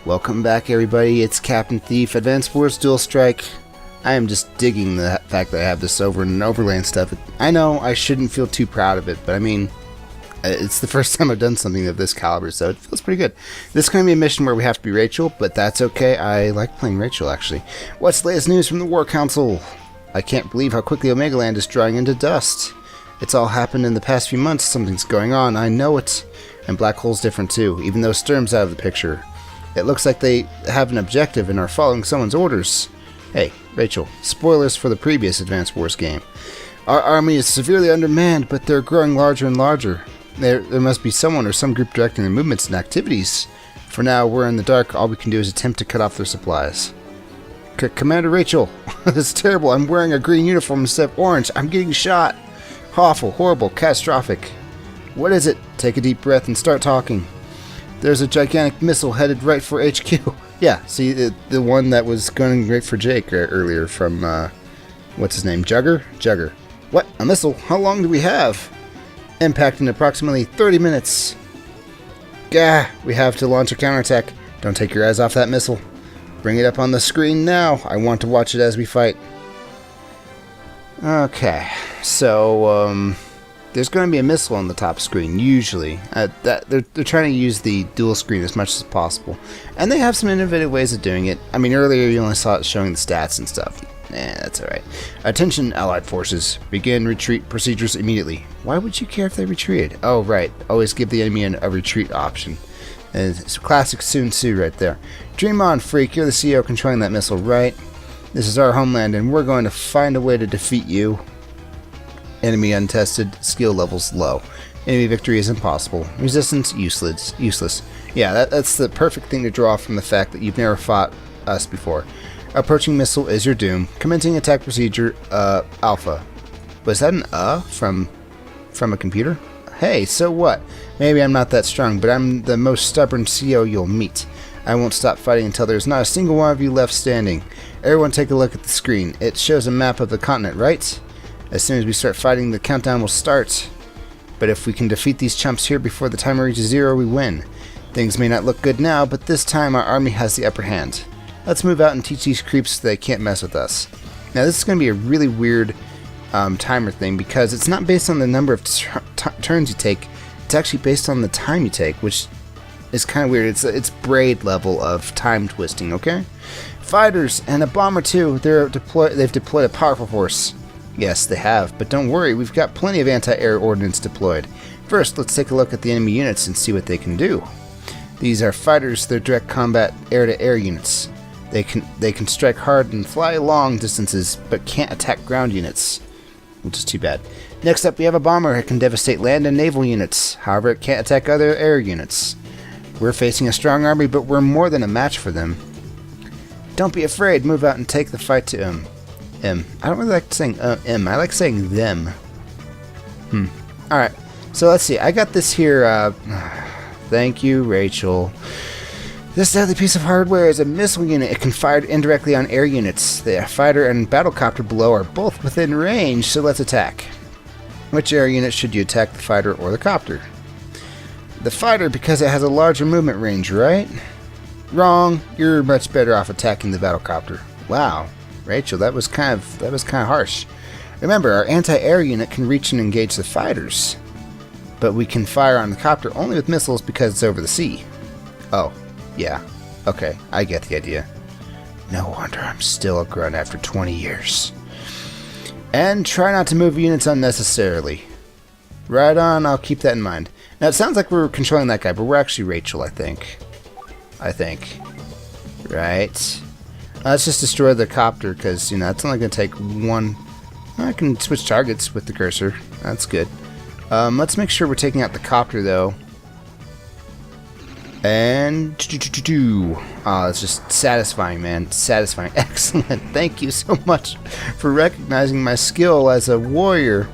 Welcome back, everybody. It's Captain Thief, Advanced Wars Dual Strike. I am just digging the fact that I have this over and overland stuff. I know I shouldn't feel too proud of it, but I mean, it's the first time I've done something of this caliber, so it feels pretty good. This is going to be a mission where we have to be Rachel, but that's okay. I like playing Rachel, actually. What's the latest news from the War Council? I can't believe how quickly Omega Land is drying into dust. It's all happened in the past few months. Something's going on. I know it. And Black Hole's different too, even though Sturm's out of the picture. It looks like they have an objective and are following someone's orders. Hey, Rachel, spoilers for the previous Advanced Wars game. Our army is severely undermanned, but they're growing larger and larger. There must be someone or some group directing their movements and activities. For now, we're in the dark. All we can do is attempt to cut off their supplies. Commander Rachel, this is terrible. I'm wearing a green uniform instead of orange. I'm getting shot. Awful, horrible, catastrophic. What is it? Take a deep breath and start talking. There's a gigantic missile headed right for HQ. Yeah, see, the one that was going right for Jake earlier from, what's his name, Jugger? Jugger. What? A missile? How long do we have? Impact in approximately 30 minutes. Gah, we have to launch a counterattack. Don't take your eyes off that missile. Bring it up on the screen now. I want to watch it as we fight. Okay, so, there's going to be a missile on the top screen, usually. They're trying to use the dual screen as much as possible. And they have some innovative ways of doing it. I mean, earlier you only saw it showing the stats and stuff. That's alright. Attention, Allied forces. Begin retreat procedures immediately. Why would you care if they retreated? Oh, right. Always give the enemy a retreat option. It's classic Sun Tzu right there. Dream on, freak. You're the CEO controlling that missile, right? This is our homeland, and we're going to find a way to defeat you. Enemy untested, skill levels low. Enemy victory is impossible. Resistance useless. Yeah, that's the perfect thing to draw from the fact that you've never fought us before. Approaching missile is your doom. Commencing attack procedure, Alpha. Was that an from a computer? Hey, so what? Maybe I'm not that strong, but I'm the most stubborn CEO you'll meet. I won't stop fighting until there's not a single one of you left standing. Everyone take a look at the screen. It shows a map of the continent, right? As soon as we start fighting, the countdown will start. But if we can defeat these chumps here before the timer reaches 0, we win. Things may not look good now, but this time our army has the upper hand. Let's move out and teach these creeps so they can't mess with us. Now this is going to be a really weird timer thing, because it's not based on the number of turns you take. It's actually based on the time you take, which is kind of weird. It's Braid level of time twisting, okay? Fighters and a bomber too. They've deployed a powerful force. Yes, they have, but don't worry, we've got plenty of anti-air ordnance deployed. First, let's take a look at the enemy units and see what they can do. These are fighters. They're direct combat air-to-air units. They can strike hard and fly long distances, but can't attack ground units, which is too bad. Next up, we have a bomber. It can devastate land and naval units. However, it can't attack other air units. We're facing a strong army, but we're more than a match for them. Don't be afraid. Move out and take the fight to him. I don't really like saying I like saying them. Alright, so let's see. I got this here. Thank you, Rachel. This deadly piece of hardware is a missile unit. It can fire indirectly on air units. The fighter and battlecopter below are both within range, so let's attack. Which air unit should you attack, the fighter or the copter? The fighter, because it has a larger movement range, right? Wrong. You're much better off attacking the battlecopter. Wow. Rachel, that was kind of harsh. Remember, our anti-air unit can reach and engage the fighters, but we can fire on the copter only with missiles because it's over the sea. Oh, yeah. Okay, I get the idea. No wonder I'm still a grunt after 20 years. And try not to move units unnecessarily. Right on, I'll keep that in mind. Now, it sounds like we're controlling that guy, but we're actually Rachel, I think. Right. Let's just destroy the copter, because, you know, it's only going to take one. I can switch targets with the cursor. That's good. Let's make sure we're taking out the copter, though. And... oh, it's just satisfying, man. Satisfying. Excellent. Thank you so much for recognizing my skill as a warrior.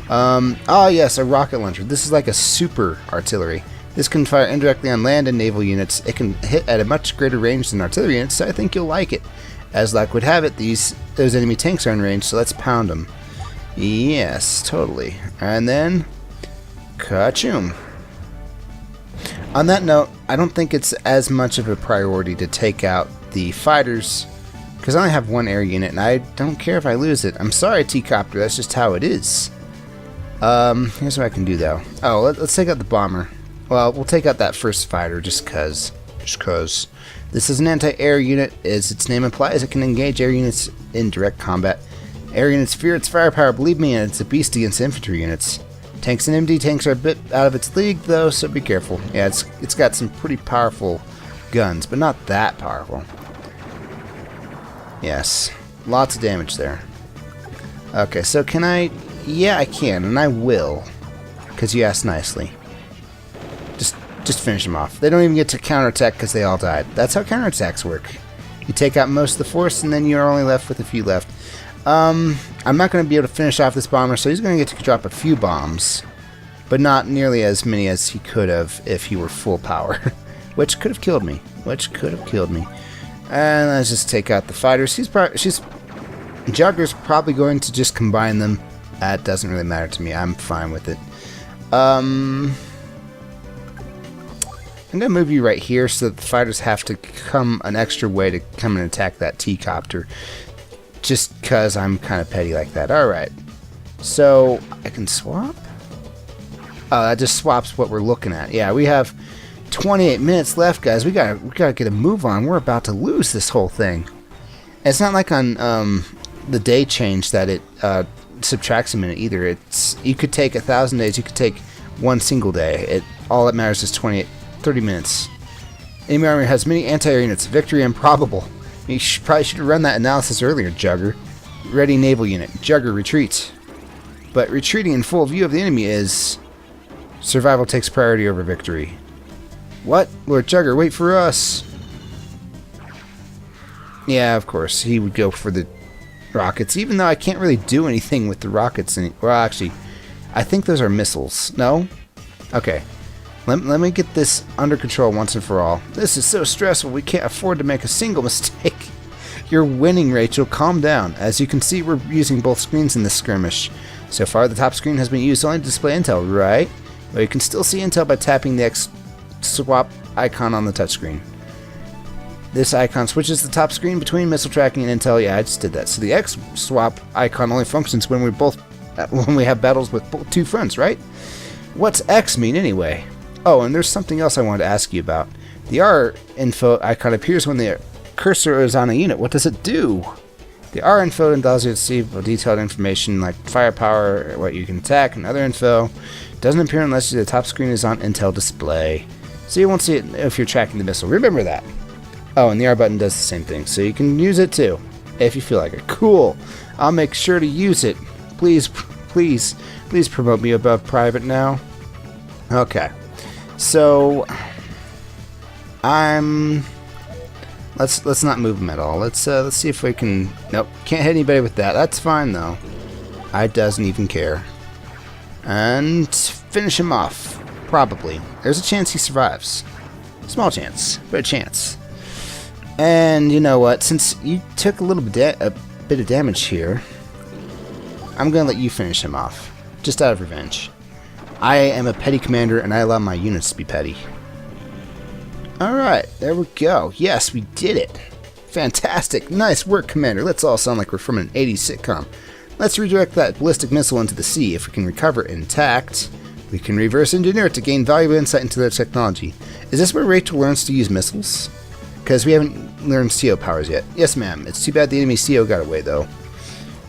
Oh, yes, a rocket launcher. This is like a super artillery. This can fire indirectly on land and naval units. It can hit at a much greater range than artillery units, so I think you'll like it. As luck would have it, those enemy tanks are in range, so let's pound them. Yes, totally. And then, ka-choom. On that note, I don't think it's as much of a priority to take out the fighters, because I only have one air unit, and I don't care if I lose it. I'm sorry, T-Copter, that's just how it is. Here's what I can do, though. Oh, let's take out the bomber. Well, we'll take out that first fighter, just cause. This is an anti-air unit. As its name implies, it can engage air units in direct combat. Air units fear its firepower, believe me, and it's a beast against infantry units. Tanks and MD tanks are a bit out of its league, though, so be careful. Yeah, it's got some pretty powerful guns, but not that powerful. Yes, lots of damage there. Okay, so can I... Yeah, I can, and I will, because you asked nicely. Just finish them off. They don't even get to counterattack because they all died. That's how counterattacks work. You take out most of the force, and then you're only left with a few left. I'm not going to be able to finish off this bomber, so he's going to get to drop a few bombs, but not nearly as many as he could have if he were full power, which could have killed me. And let's just take out the fighters. Jugger's probably going to just combine them. That doesn't really matter to me. I'm fine with it. I'm going to move you right here so that the fighters have to come an extra way to come and attack that T-Copter. Just because I'm kind of petty like that. Alright. So, I can swap? Oh, that just swaps what we're looking at. Yeah, we have 28 minutes left, guys. We gotta get a move on. We're about to lose this whole thing. It's not like on the day change that it subtracts a minute either. You could take 1,000 days. You could take one single day. All that matters is 30 minutes. Enemy army has many anti-air units. Victory improbable. You probably should have run that analysis earlier, Jugger. Ready naval unit. Jugger, retreat. But retreating in full view of the enemy is... Survival takes priority over victory. What? Lord Jugger, wait for us. Yeah, of course. He would go for the rockets, even though I can't really do anything with the rockets. Well, actually, I think those are missiles. No? Okay. Let me get this under control once and for all. This is so stressful, we can't afford to make a single mistake. You're winning, Rachel. Calm down. As you can see, we're using both screens in this skirmish. So far, the top screen has been used only to display intel, right? But you can still see intel by tapping the X swap icon on the touchscreen. This icon switches the top screen between missile tracking and intel. Yeah, I just did that. So the X swap icon only functions when we have battles with both two fronts, right? What's X mean anyway? Oh, and there's something else I wanted to ask you about. The R info icon appears when the cursor is on a unit. What does it do? The R info allows you to see detailed information like firepower, what you can attack, and other info. It doesn't appear unless the top screen is on Intel display. So you won't see it if you're tracking the missile. Remember that. Oh, and the R button does the same thing, so you can use it too, if you feel like it. Cool. I'll make sure to use it. Please promote me above private now. Okay. So let's not move him at all. Let's see if we can. Nope, can't hit anybody with that. That's fine though. I doesn't even care. And finish him off. Probably. There's a chance he survives. Small chance, but a chance. And you know what? Since you took a bit of damage here, I'm gonna let you finish him off, just out of revenge. I am a petty commander, and I allow my units to be petty. Alright, there we go. Yes, we did it. Fantastic. Nice work, Commander. Let's all sound like we're from an 80s sitcom. Let's redirect that ballistic missile into the sea. If we can recover it intact, we can reverse engineer it to gain valuable insight into their technology. Is this where Rachel learns to use missiles? Because we haven't learned CO powers yet. Yes, ma'am. It's too bad the enemy CO got away, though.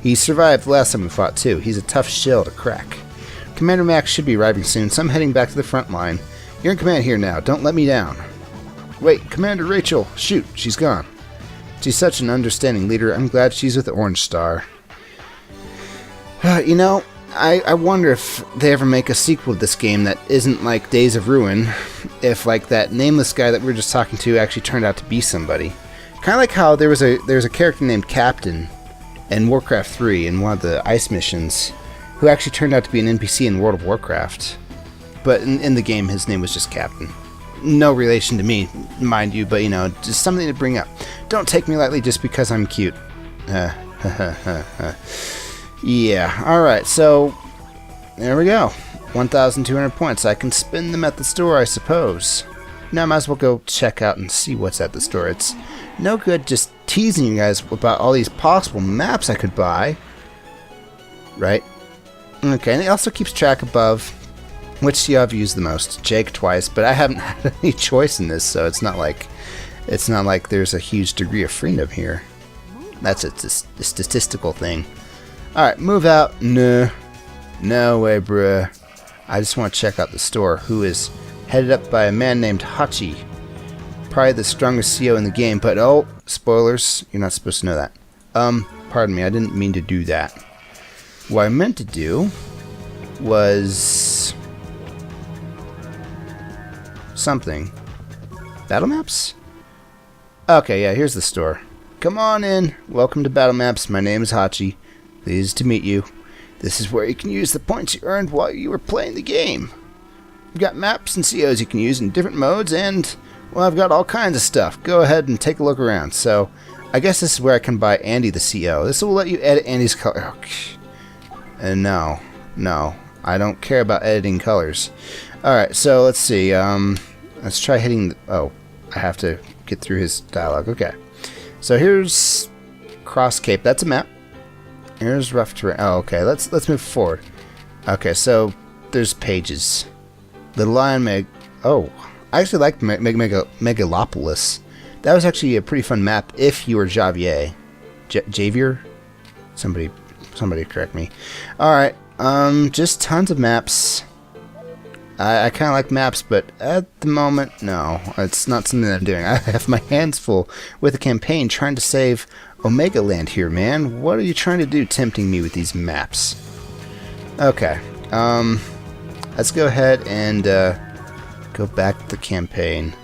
He survived the last time we fought, too. He's a tough shell to crack. Commander Max should be arriving soon, so I'm heading back to the front line. You're in command here now. Don't let me down. Wait, Commander Rachel. Shoot, she's gone. She's such an understanding leader. I'm glad she's with the Orange Star. You know, I wonder if they ever make a sequel to this game that isn't like Days of Ruin. If like that nameless guy that we were just talking to actually turned out to be somebody. Kind of like how there was a character named Captain in Warcraft 3 in one of the ice missions, who actually turned out to be an NPC in World of Warcraft. But in the game, his name was just Captain. No relation to me, mind you, but, you know, just something to bring up. Don't take me lightly just because I'm cute. Yeah, alright, so, there we go. 1,200 points. I can spend them at the store, I suppose. Now I might as well go check out and see what's at the store. It's no good just teasing you guys about all these possible maps I could buy. Right? Okay, and it also keeps track above which CO I've used the most. Jake twice, but I haven't had any choice in this, so it's not like there's a huge degree of freedom here. That's a statistical thing. Alright, move out. No. No way, bruh. I just want to check out the store, who is headed up by a man named Hachi. Probably the strongest CO in the game, but oh, spoilers, you're not supposed to know that. Pardon me, I didn't mean to do that. What I meant to do was something. Battle maps? Okay, yeah, here's the store. Come on in. Welcome to Battle Maps. My name is Hachi. Pleased to meet you. This is where you can use the points you earned while you were playing the game. We've got maps and COs you can use in different modes, and, well, I've got all kinds of stuff. Go ahead and take a look around. So, I guess this is where I can buy Andy the CO. This will let you edit Andy's color. And no, I don't care about editing colors. Alright, so let's see. Let's try hitting oh, I have to get through his dialogue. Okay. So here's Cross Cape. That's a map. Here's rough terrain. Oh, okay. Let's move forward. Okay, so there's pages. Little Lion Meg. Oh, I actually liked Megalopolis. That was actually a pretty fun map if you were Javier. Javier? Somebody correct me. Alright, just tons of maps. I kind of like maps, but at the moment, no. It's not something that I'm doing. I have my hands full with a campaign trying to save Omega Land here, man. What are you trying to do tempting me with these maps? Okay, let's go ahead and go back to the campaign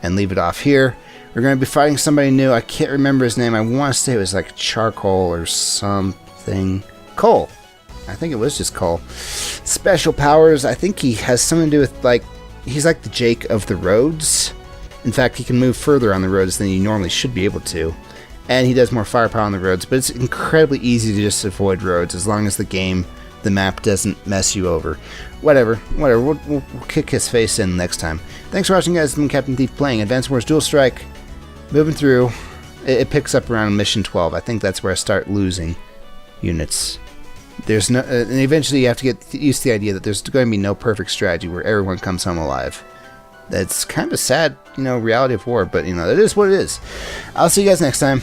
and leave it off here. We're going to be fighting somebody new. I can't remember his name. I want to say it was like Charcoal or something. Cole. I think it was just Cole. Special powers. I think he has something to do with, like, he's like the Jake of the roads. In fact, he can move further on the roads than you normally should be able to. And he does more firepower on the roads, but it's incredibly easy to just avoid roads as long as the map doesn't mess you over. Whatever. We'll kick his face in next time. Thanks for watching, guys. I'm Captain Thief playing Advance Wars Dual Strike. Moving through. It picks up around mission 12. I think that's where I start losing units. There's no, and eventually you have to get used to the idea that there's going to be no perfect strategy where everyone comes home alive. That's kind of a sad, reality of war, but, it is what it is. I'll see you guys next time.